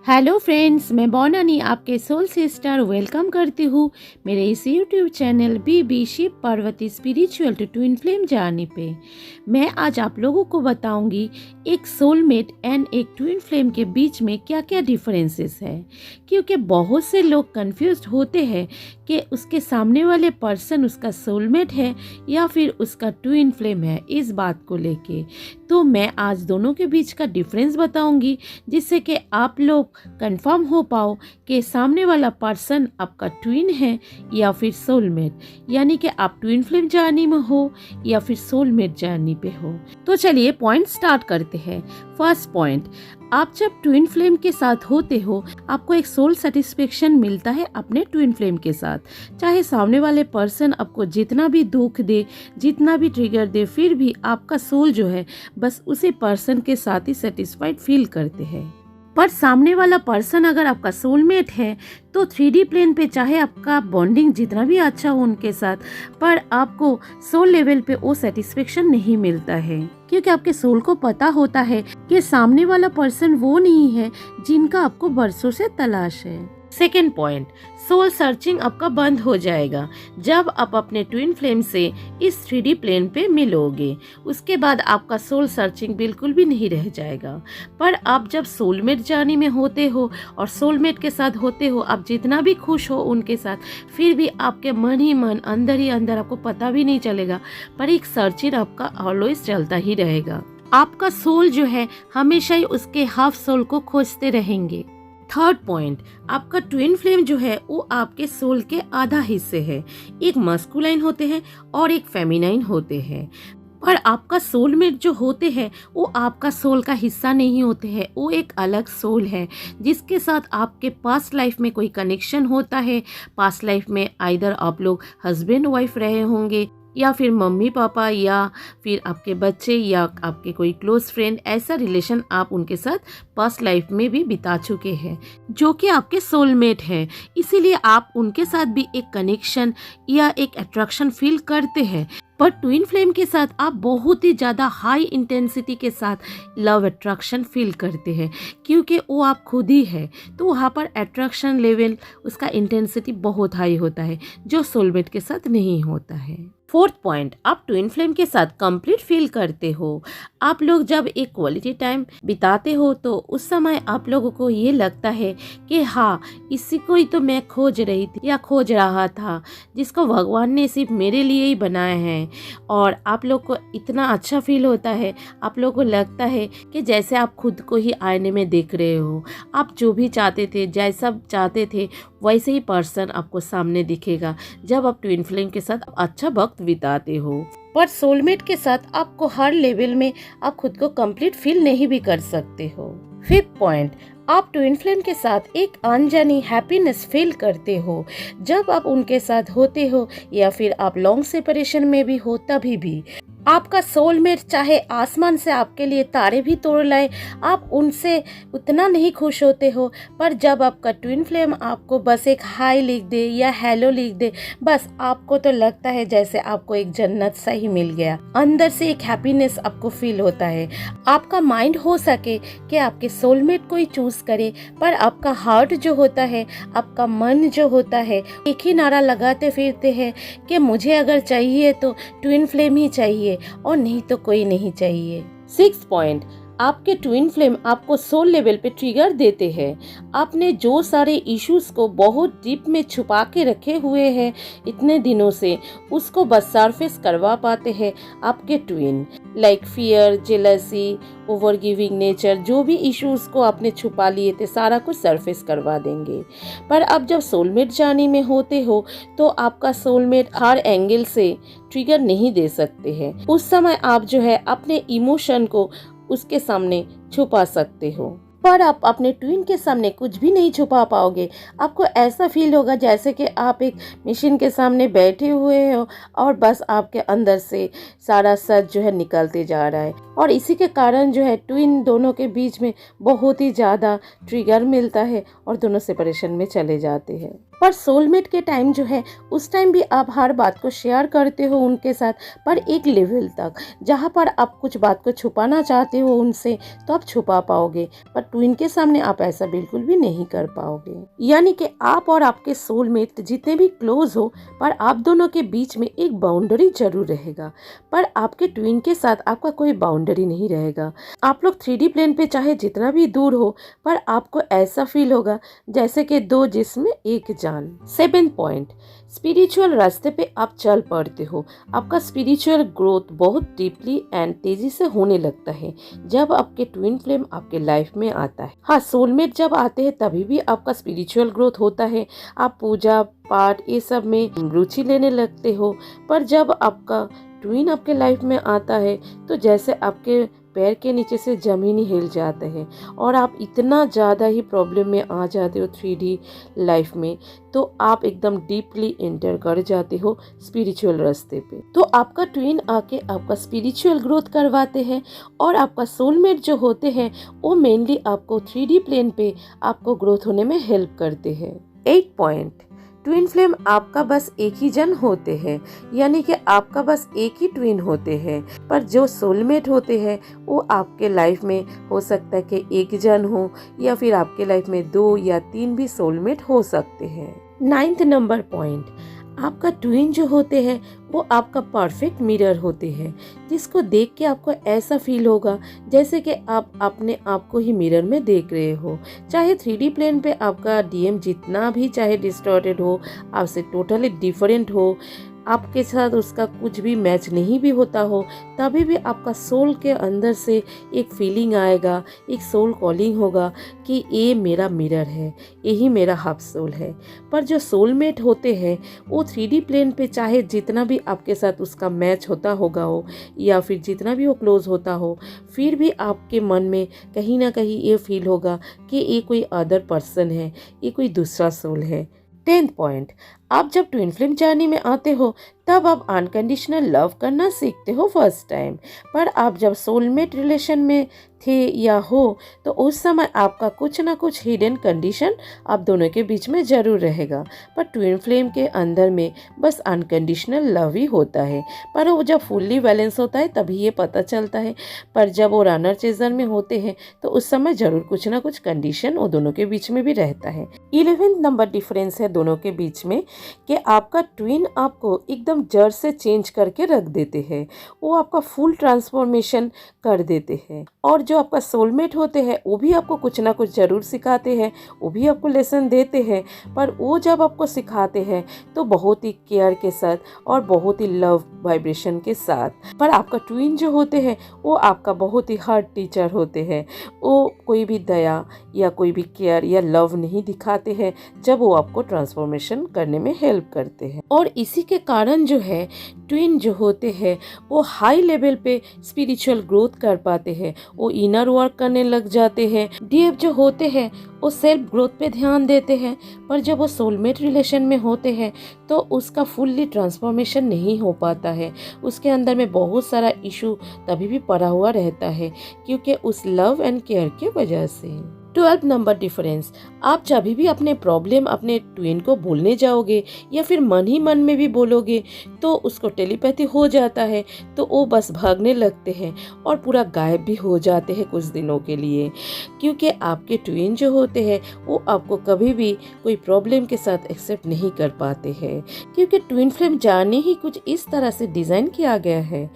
Hello friends, मैं बोनानी आपके soul sister welcome करती हूँ मेरे इस YouTube channel B Shiv Parvati spiritual to twin flame journey पे। मैं आज आप लोगों को बताऊंगी एक सोलमेट एंड एक ट्विन फ्लेम के बीच में क्या क्या डिफरेंसेस है, क्योंकि बहुत से लोग कंफ्यूज होते हैं कि उसके सामने वाले पर्सन उसका सोलमेट है या फिर उसका ट्विन फ्लेम है। इस बात को लेके तो मैं आज दोनों के बीच का डिफरेंस बताऊंगी, जिससे कि आप लोग कंफर्म हो पाओ कि सामने वाला पर्सन आपका ट्विन है या फिर सोलमेट, यानी कि आप ट्विन फ्लेम जर्नी में हो या फिर सोलमेट जर्नी पे हो। तो चलिए पॉइंट स्टार्ट करते हैं। फर्स्ट पॉइंट, आप जब ट्विन फ्लेम के साथ होते हो आपको एक सोल सेटिस्फेक्शन मिलता है अपने ट्विन फ्लेम के साथ। चाहे सामने वाले पर्सन आपको जितना भी दुख दे, जितना भी ट्रिगर दे, फिर भी आपका सोल जो है बस उसी पर्सन के साथ ही सेटिस्फाइड फील करते हैं। पर सामने वाला पर्सन अगर आपका सोलमेट है तो 3D प्लेन पे चाहे आपका बॉन्डिंग जितना भी अच्छा हो उनके साथ, पर आपको सोल लेवल पे वो सेटिस्फेक्शन नहीं मिलता है, क्योंकि आपके सोल को पता होता है कि सामने वाला पर्सन वो नहीं है जिनका आपको बरसों से तलाश है। सेकेंड पॉइंट, सोल सर्चिंग आपका बंद हो जाएगा जब आप अपने ट्विन फ्लेम से इस 3D प्लेन पे मिलोगे। उसके बाद आपका सोल सर्चिंग बिल्कुल भी नहीं रह जाएगा। पर आप जब सोलमेट जर्नी में होते हो और सोलमेट के साथ होते हो, आप जितना भी खुश हो उनके साथ, फिर भी आपके मन ही मन, अंदर ही अंदर आपको पता भी नहीं चलेगा, पर एक सर्चिंग आपका ऑलवेज चलता ही रहेगा। आपका सोल जो है हमेशा ही उसके हाफ सोल को खोजते रहेंगे। थर्ड पॉइंट, आपका ट्विन फ्लेम जो है वो आपके सोल के आधा हिस्से है। एक मस्कुलाइन होते हैं और एक फेमिनाइन होते हैं। पर आपका सोलमेट जो होते हैं वो आपका सोल का हिस्सा नहीं होते हैं, वो एक अलग सोल है जिसके साथ आपके पास्ट लाइफ में कोई कनेक्शन होता है। पास्ट लाइफ में आइदर आप लोग हस्बैंड वाइफ रहे होंगे, या फिर मम्मी पापा, या फिर आपके बच्चे, या आपके कोई क्लोज फ्रेंड। ऐसा रिलेशन आप उनके साथ पास्ट लाइफ में भी बिता चुके हैं, जो कि आपके सोलमेट हैं। इसीलिए आप उनके साथ भी एक कनेक्शन या एक अट्रैक्शन फील करते हैं। पर ट्विन फ्लेम के साथ आप बहुत ही ज़्यादा हाई इंटेंसिटी के साथ लव अट्रैक्शन फील करते हैं, क्योंकि वो आप खुद ही है। तो वहाँ पर अट्रैक्शन लेवल, उसका इंटेंसिटी बहुत हाई होता है, जो सोलमेट के साथ नहीं होता है। फोर्थ पॉइंट, आप ट्विन फ्लेम के साथ कंप्लीट फील करते हो। आप लोग जब एक क्वालिटी टाइम बिताते हो तो उस समय आप लोगों को ये लगता है कि हाँ, इसी को ही तो मैं खोज रही थी या खोज रहा था, जिसको भगवान ने सिर्फ मेरे लिए ही बनाया है। और आप लोग को इतना अच्छा फील होता है, आप लोग को लगता है कि जैसे आप खुद को ही आईने में देख रहे हो। आप जो भी चाहते थे, जैसा चाहते थे, वैसे ही पर्सन आपको सामने दिखेगा जब आप ट्विन फ्लेम के साथ अच्छा वक्त बिताते हो। पर सोलमेट के साथ आपको हर लेवल में आप खुद को कंप्लीट फील नहीं भी कर सकते हो। फिफ्थ पॉइंट, आप ट्विन फ्लेम के साथ एक अनजानी हैप्पीनेस फील करते हो जब आप उनके साथ होते हो, या फिर आप लॉन्ग सेपरेशन में भी हो तभी भी। आपका सोलमेट चाहे आसमान से आपके लिए तारे भी तोड़ लाए, आप उनसे उतना नहीं खुश होते हो। पर जब आपका ट्विन फ्लेम आपको बस एक हाय लिख दे या हेलो लिख दे, बस आपको तो लगता है जैसे आपको एक जन्नत सा ही मिल गया। अंदर से एक हैप्पीनेस आपको फील होता है। आपका माइंड हो सके कि आपके सोलमेट को ही चूज करे, पर आपका हार्ट जो होता है, आपका मन जो होता है, एक ही नारा लगाते फिरते हैं कि मुझे अगर चाहिए तो ट्विन फ्लेम ही चाहिए और नहीं तो कोई नहीं चाहिए। सिक्स्थ पॉइंट, आपके ट्विन फ्लेम आपको सोल लेवल पे ट्रिगर देते हैं। आपने जो सारे इश्यूज को बहुत डीप में छुपा के रखे हुए हैं इतने दिनों से, उसको बस सरफेस करवा पाते हैं आपके twin. Like fear, jealousy, over giving nature, जो भी इश्यूज को आपने छुपा लिए थे, सारा कुछ सरफेस करवा देंगे। पर अब जब सोलमेट जर्नी में होते हो तो आपका सोलमेट हर एंगल से ट्रिगर नहीं दे सकते हैं। उस समय आप जो है अपने इमोशन को उसके सामने छुपा सकते हो, पर आप अपने ट्विन के सामने कुछ भी नहीं छुपा पाओगे। आपको ऐसा फील होगा जैसे कि आप एक मशीन के सामने बैठे हुए हो और बस आपके अंदर से सारा सच जो है निकलते जा रहा है। और इसी के कारण जो है ट्विन दोनों के बीच में बहुत ही ज़्यादा ट्रिगर मिलता है और दोनों सेपरेशन में चले जाते हैं। पर सोलमेट के टाइम जो है उस टाइम भी आप हर बात को शेयर करते हो उनके साथ, पर एक लेवल तक। जहाँ पर आप कुछ बात को छुपाना चाहते हो उनसे तो आप छुपा पाओगे, पर ट्विन के सामने आप ऐसा बिल्कुल भी नहीं कर पाओगे। यानी कि आप और आपके सोलमेट जितने भी क्लोज हो, पर आप दोनों के बीच में एक बाउंड्री जरूर रहेगा, पर आपके ट्विन के साथ आपका कोई बाउंड्री नहीं रहेगा। आप लोग 3D प्लेन पे चाहे जितना भी दूर हो, पर आपको ऐसा फील होगा जैसे कि दो जिस्म एक जान। 7 पॉइंट, स्पिरिचुअल रास्ते पे आप चल पड़ते हो। आपका स्पिरिचुअल ग्रोथ बहुत डीपली एंड तेजी से होने लगता है जब आपके ट्विन फ्लेम आपके लाइफ में आता है। हाँ, सोलमेट जब आते हैं तभी भी आपका स्पिरिचुअल ग्रोथ होता है, आप पूजा पाठ ये सब में रुचि लेने लगते हो। पर जब आपका ट्विन आपके लाइफ में आता है तो जैसे आपके पैर के नीचे से जमीन ही हिल जाता है और आप इतना ज़्यादा ही प्रॉब्लम में आ जाते हो 3D लाइफ में, तो आप एकदम डीपली एंटर कर जाते हो स्पिरिचुअल रास्ते पे। तो आपका ट्विन आके आपका स्पिरिचुअल ग्रोथ करवाते हैं और आपका सोलमेट जो होते हैं वो मेनली आपको 3D प्लेन पे आपको ग्रोथ होने में हेल्प करते हैं। 8 पॉइंट, ट्विन फ्लेम आपका बस एक ही जन होते हैं, यानी कि आपका बस एक ही ट्विन होते हैं, पर जो सोलमेट होते हैं वो आपके लाइफ में हो सकता है कि एक जन हो या फिर आपके लाइफ में 2 या 3 भी सोलमेट हो सकते हैं। 9 नंबर पॉइंट, आपका ट्विन जो होते हैं वो आपका परफेक्ट मिरर होते हैं, जिसको देख के आपको ऐसा फील होगा जैसे कि आप अपने आप को ही मिरर में देख रहे हो। चाहे 3D प्लेन पे आपका डीएम जितना भी चाहे डिस्टॉर्टेड हो, आपसे टोटली डिफरेंट हो, आपके साथ उसका कुछ भी मैच नहीं भी होता हो, तभी भी आपका सोल के अंदर से एक फीलिंग आएगा, एक सोल कॉलिंग होगा कि ये मेरा मिरर है, यही मेरा हाफ सोल है। पर जो सोलमेट होते हैं वो 3D प्लेन पे चाहे जितना भी आपके साथ उसका मैच होता होगा हो या फिर जितना भी वो क्लोज होता हो, फिर भी आपके मन में कहीं ना कहीं ये फील होगा कि ये कोई अदर पर्सन है, ये कोई दूसरा सोल है। 10th पॉइंट, आप जब ट्विन फ्लेम जर्नी में आते हो तब आप अनकंडीशनल लव करना सीखते हो फर्स्ट टाइम, पर आप जब सोलमेट रिलेशन में थे या हो तो उस समय आपका कुछ ना कुछ हिडन कंडीशन आप दोनों के बीच में जरूर रहेगा। पर ट्विन फ्लेम के अंदर में बस अनकंडीशनल लव ही होता है, पर वो जब फुल्ली बैलेंस होता है तभी ये पता चलता है। पर जब वो रनर चेजर में होते हैं तो उस समय जरूर कुछ ना कुछ कंडीशन वो दोनों के बीच में भी रहता है। 11 नंबर डिफरेंस है दोनों के बीच में कि आपका ट्विन आपको एकदम जड़ से चेंज करके रख देते हैं, वो आपका फुल ट्रांसफॉर्मेशन कर देते हैं। और जो आपका सोलमेट होते हैं वो भी आपको कुछ ना कुछ जरूर सिखाते हैं, वो भी आपको लेसन देते हैं, पर वो जब आपको सिखाते हैं तो बहुत ही केयर के साथ और बहुत ही लव वाइब्रेशन के साथ। पर आपका ट्विन जो होते हैं वो आपका बहुत ही हार्ड टीचर होते हैं, वो कोई भी दया या कोई भी केयर या लव नहीं दिखाते हैं जब वो आपको ट्रांसफॉर्मेशन करने में हेल्प करते हैं। और इसी के कारण जो है ट्विन जो होते हैं वो हाई लेवल पे स्पिरिचुअल ग्रोथ कर पाते हैं, वो इनर वर्क करने लग जाते हैं। डीएफ जो होते हैं वो सेल्फ ग्रोथ पे ध्यान देते हैं, पर जब वो सोलमेट रिलेशन में होते हैं तो उसका फुल्ली ट्रांसफॉर्मेशन नहीं हो पाता है, उसके अंदर में बहुत सारा इशू तभी भी पड़ा हुआ रहता है क्योंकि उस लव एंड केयर के वजह से। 12 नंबर डिफरेंस, आप जब भी अपने प्रॉब्लम अपने ट्विन को बोलने जाओगे या फिर मन ही मन में भी बोलोगे तो उसको टेलीपैथी हो जाता है, तो वो बस भागने लगते हैं और पूरा गायब भी हो जाते हैं कुछ दिनों के लिए, क्योंकि आपके ट्विन जो होते हैं वो आपको कभी भी कोई प्रॉब्लम के साथ एक्सेप्ट नहीं कर पाते हैं, क्योंकि ट्विन फ्लेम जाने ही कुछ इस तरह से डिज़ाइन किया गया है।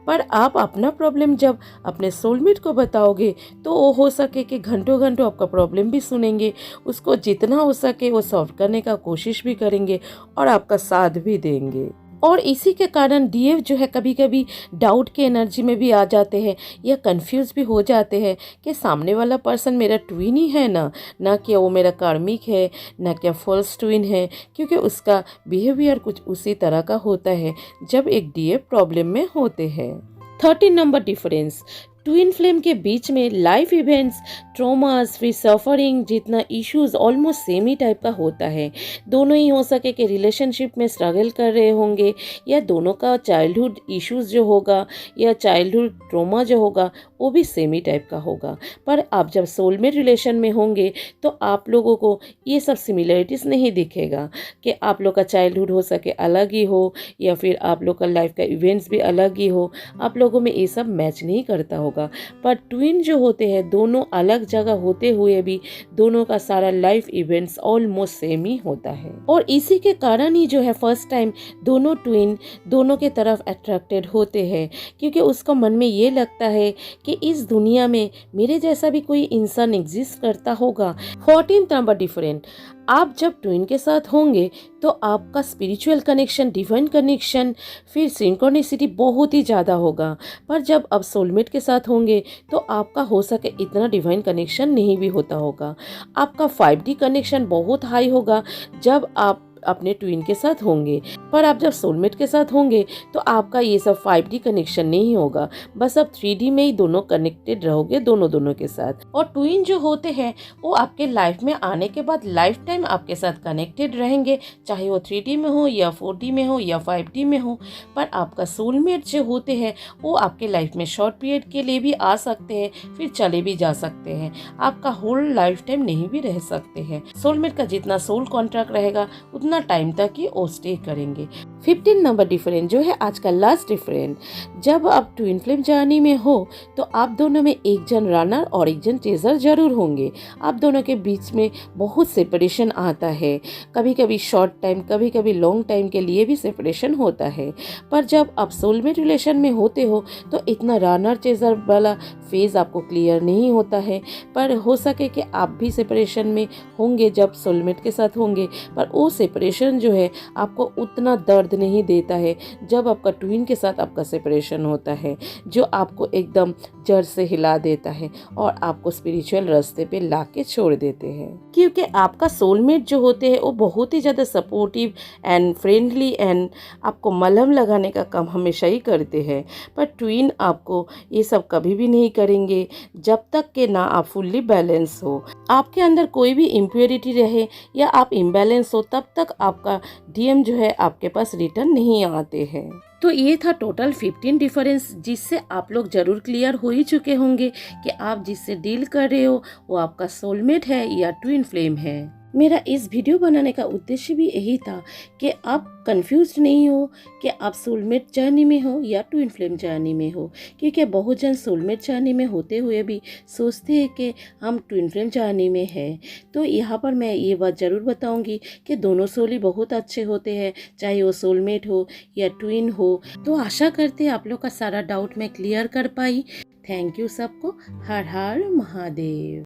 पर आप अपना प्रॉब्लम जब अपने सोलमेट को बताओगे तो वो हो सके कि घंटों घंटों आपका प्रॉब्लम भी सुनेंगे, उसको जितना हो सके वो सॉल्व करने का कोशिश भी करेंगे और आपका साथ भी देंगे। और इसी के कारण डीएफ जो है कभी कभी डाउट के एनर्जी में भी आ जाते हैं या कंफ्यूज भी हो जाते हैं कि सामने वाला पर्सन मेरा ट्विन ही है ना कि वो मेरा कार्मिक है, ना क्या फॉल्स ट्विन है, क्योंकि उसका बिहेवियर कुछ उसी तरह का होता है जब एक डीएफ प्रॉब्लम में होते हैं। 13 नंबर डिफरेंस, ट्विन फ्लेम के बीच में लाइफ इवेंट्स, ट्रॉमास, फिर सफरिंग जितना इश्यूज ऑलमोस्ट सेम ही टाइप का होता है। दोनों ही हो सके कि रिलेशनशिप में स्ट्रगल कर रहे होंगे या दोनों का चाइल्डहुड इश्यूज जो होगा या चाइल्डहुड ट्रॉमा जो होगा वो भी सेम ही टाइप का होगा। पर आप जब सोलमेट रिलेशन में होंगे तो आप लोगों को ये सब सिमिलरिटीज़ नहीं दिखेगा कि आप लोग का चाइल्डहुड हो सके अलग ही हो या फिर आप लोग का लाइफ का इवेंट्स भी अलग ही हो, आप लोगों में ये सब मैच नहीं करता होगा। पर ट्विन जो होते हैं दोनों अलग जगह होते हुए भी दोनों का सारा लाइफ इवेंट्स ऑलमोस्ट सेम ही होता है। और इसी के कारण ही जो है फर्स्ट टाइम दोनों ट्विन दोनों के तरफ अट्रैक्टेड होते हैं, क्योंकि उसको मन में ये लगता है कि इस दुनिया में मेरे जैसा भी कोई इंसान एग्जिस्ट करता होगा। 14th नंबर डिफरेंट, आप जब ट्विन के साथ होंगे तो आपका स्पिरिचुअल कनेक्शन, डिवाइन कनेक्शन, फिर सिंक्रोनिसिटी बहुत ही ज़्यादा होगा। पर जब आप सोलमेट के साथ होंगे तो आपका हो सके इतना डिवाइन कनेक्शन नहीं भी होता होगा। आपका 5D कनेक्शन बहुत हाई होगा जब आप अपने ट्विन के साथ होंगे। पर आप जब सोलमेट के साथ होंगे तो आपका ये सब 5D कनेक्शन नहीं होगा, बस आप 3D में ही दोनों कनेक्टेड रहोगे दोनों के साथ। और ट्विन जो होते हैं वो आपके लाइफ में आने के बाद लाइफ टाइम आपके साथ कनेक्टेड रहेंगे, चाहे वो 3D में हो या 4D में हो या 5D में हो। पर आपका सोलमेट जो होते हैं वो आपके लाइफ में शॉर्ट पीरियड के लिए भी आ सकते हैं, फिर चले भी जा सकते हैं, आपका होल लाइफ टाइम नहीं भी रह सकते हैं। सोलमेट का जितना सोल कॉन्ट्रैक्ट रहेगा उतना टाइम तक ही वो स्टे करेंगे। 15 नंबर डिफरेंट जो है आज का लास्ट डिफरेंट, जब आप ट्विन फ्लेम जर्नी में हो तो आप दोनों में एक जन रनर और एक जन चेजर जरूर होंगे। आप दोनों के बीच में बहुत सेपरेशन आता है, कभी कभी शॉर्ट टाइम कभी कभी लॉन्ग टाइम के लिए भी सेपरेशन होता है। पर जब आप सोलमेट रिलेशन में होते हो तो इतना रनर चेजर वाला फेज आपको क्लियर नहीं होता है। पर हो सके कि आप भी सेपरेशन में होंगे जब सोलमेट के साथ होंगे, पर वो सेपरेशन जो है आपको उतना दर्द नहीं देता है जब आपका ट्विन के साथ आपका सेपरेशन होता है, जो आपको एकदम जड़ से हिला देता है और आपको स्पिरिचुअल रास्ते पे लाके छोड़ देते हैं। क्योंकि आपका सोलमेट जो होते हैं वो बहुत ही ज़्यादा सपोर्टिव एंड फ्रेंडली एंड आपको मलहम लगाने का काम हमेशा ही करते हैं। पर ट्विन आपको ये सब कभी भी नहीं करेंगे जब तक कि ना आप फुल्ली बैलेंस हो, आपके अंदर कोई भी इम्प्योरिटी रहे या आप इम्बैलेंस हो, तब तक आपका डीएम जो है आपके पास रिटर्न नहीं आते हैं। तो ये था टोटल 15 डिफरेंस, जिससे आप लोग जरूर क्लियर हो ही चुके होंगे कि आप जिससे डील कर रहे हो वो आपका सोलमेट है या ट्विन फ्लेम है। मेरा इस वीडियो बनाने का उद्देश्य भी यही था कि आप कंफ्यूज नहीं हो कि आप सोलमेट जर्नी में हो या ट्विन फ्लेम जर्नी में हो, क्योंकि बहुत जन सोलमेट जर्नी में होते हुए भी सोचते हैं कि हम ट्विन फ्लेम जर्नी में हैं। तो यहाँ पर मैं ये बात ज़रूर बताऊंगी कि दोनों सोल ही बहुत अच्छे होते हैं, चाहे वो सोलमेट हो या ट्विन हो। तो आशा करते हैं आप लोग का सारा डाउट मैं क्लियर कर पाई। थैंक यू सबको। हर हर महादेव।